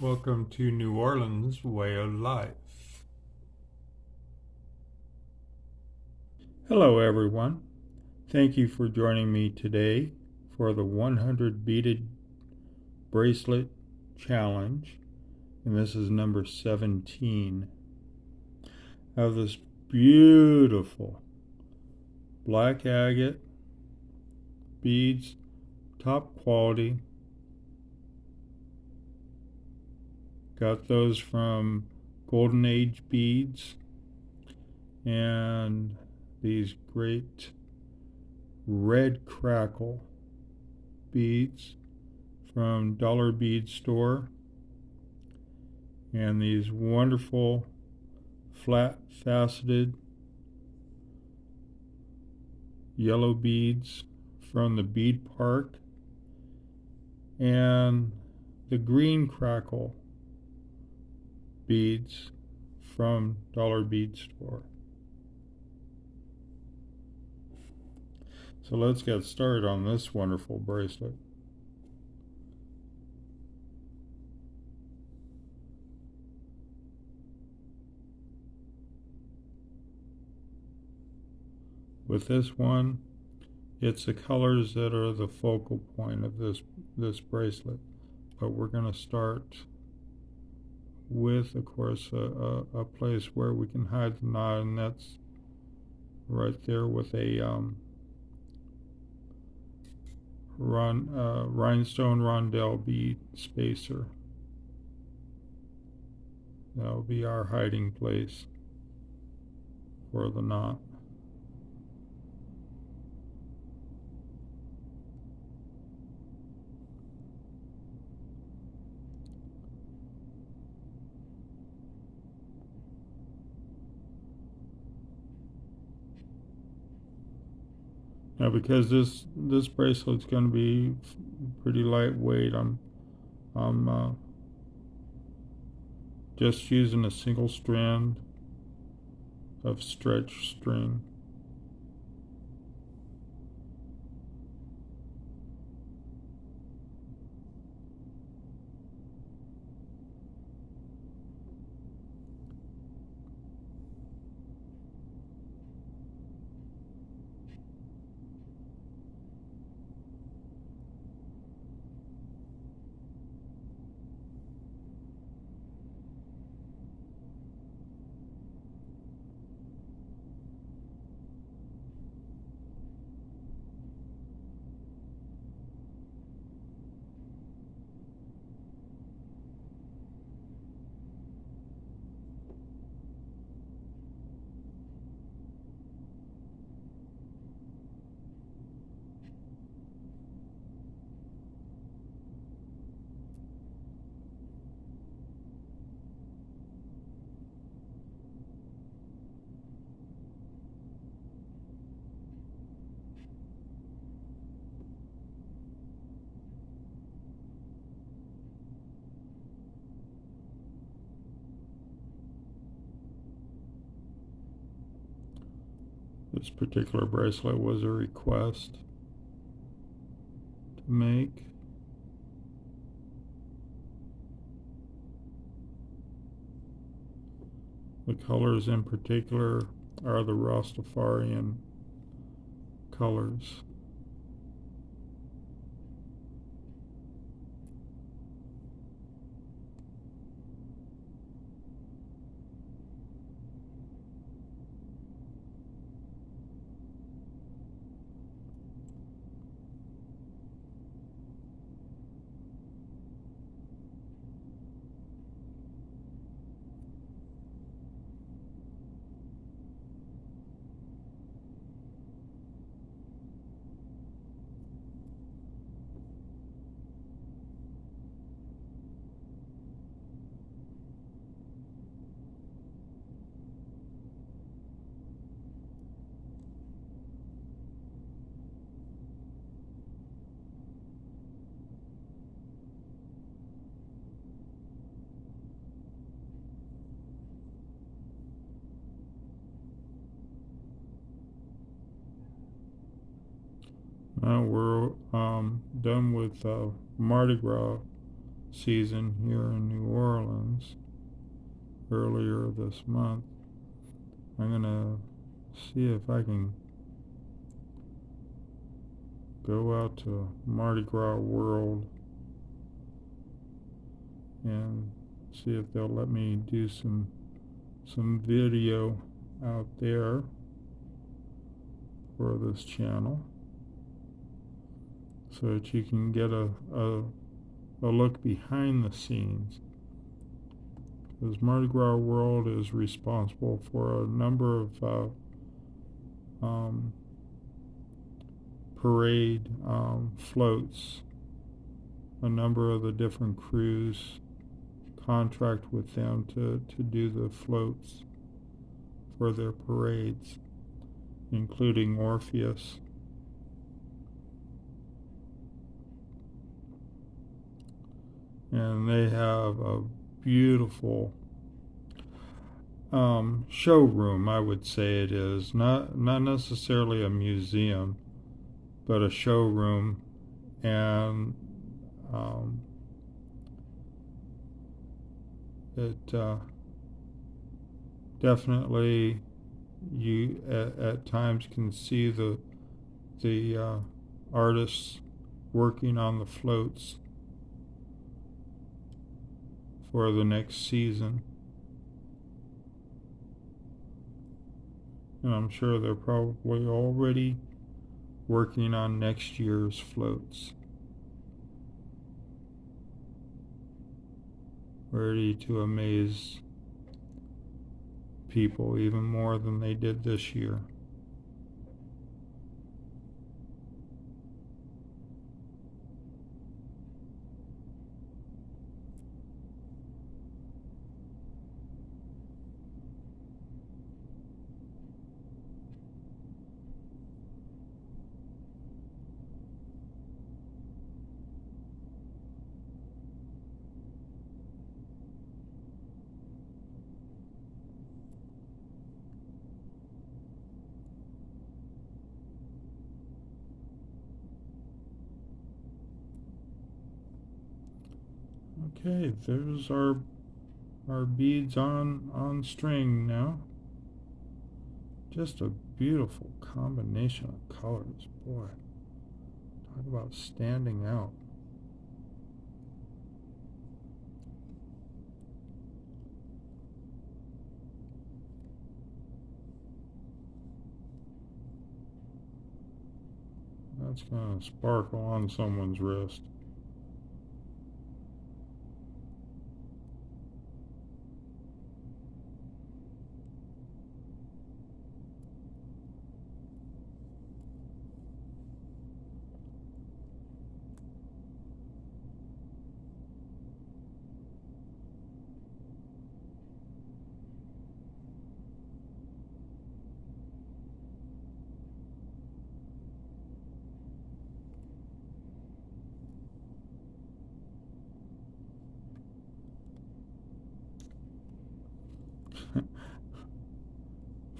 Welcome to New Orleans Way of Life. Hello everyone. Thank you for joining me today for the 100 beaded bracelet challenge, and this is number 17. I have this beautiful black agate beads, top quality. Got those from Golden Age Beads, and these great red crackle beads from Dollar Bead Store, and these wonderful flat faceted yellow beads from the Bead Park, and the green crackle beads from Dollar Bead Store. So let's get started on this wonderful bracelet. With this one, it's the colors that are the focal point of this bracelet. But we're going to start with, of course, a place where we can hide the knot, and that's right there with a rhinestone rondelle bead spacer. That'll be our hiding place for the knot. Now, because this bracelet's going to be pretty lightweight, I'm just using a single strand of stretch string. This particular bracelet was a request to make. The colors in particular are the Rastafarian colors. Now we're done with Mardi Gras season here in New Orleans earlier this month. I'm going to see if I can go out to Mardi Gras World and see if they'll let me do some video out there for this channel, so that you can get a look behind the scenes. Because Mardi Gras World is responsible for a number of parade floats. A number of the different crews contract with them to do the floats for their parades, including Orpheus. And they have a beautiful showroom, I would say it is. Not necessarily a museum, but a showroom. And it definitely, you at times can see the artists working on the floats for the next season. And I'm sure they're probably already working on next year's floats, ready to amaze people even more than they did this year. Okay, there's our beads on string now. Just a beautiful combination of colors, boy. Talk about standing out. That's gonna sparkle on someone's wrist.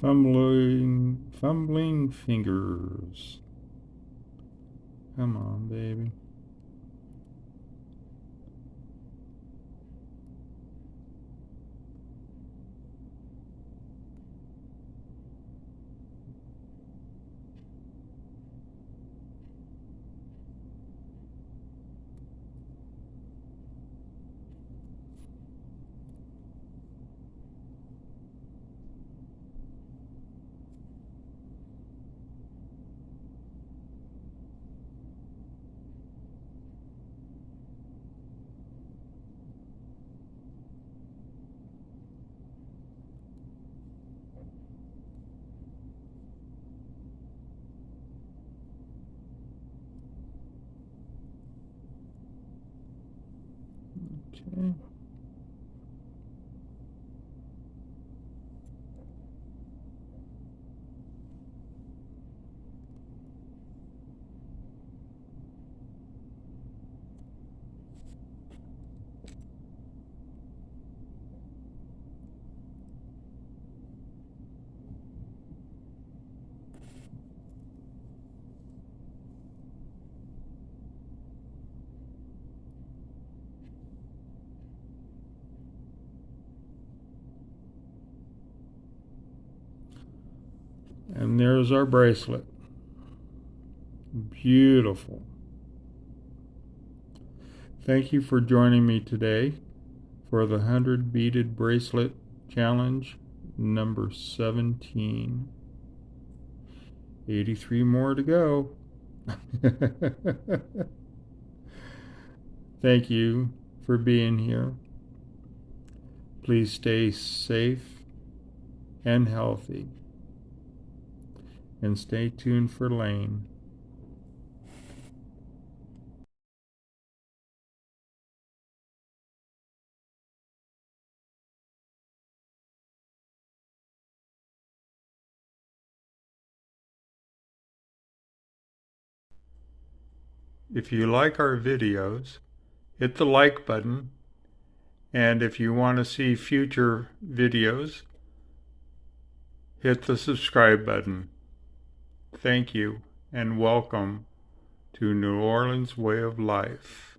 Fumbling fingers. Come on, baby. Okay. there's our bracelet. Beautiful. Thank you for joining me today for the 100 beaded bracelet challenge number 17. 83 more to go. Thank you for being here. Please stay safe and healthy. And stay tuned for Lane. If you like our videos, hit the like button. And if you want to see future videos, hit the subscribe button. Thank you and welcome to New Orleans Way of Life.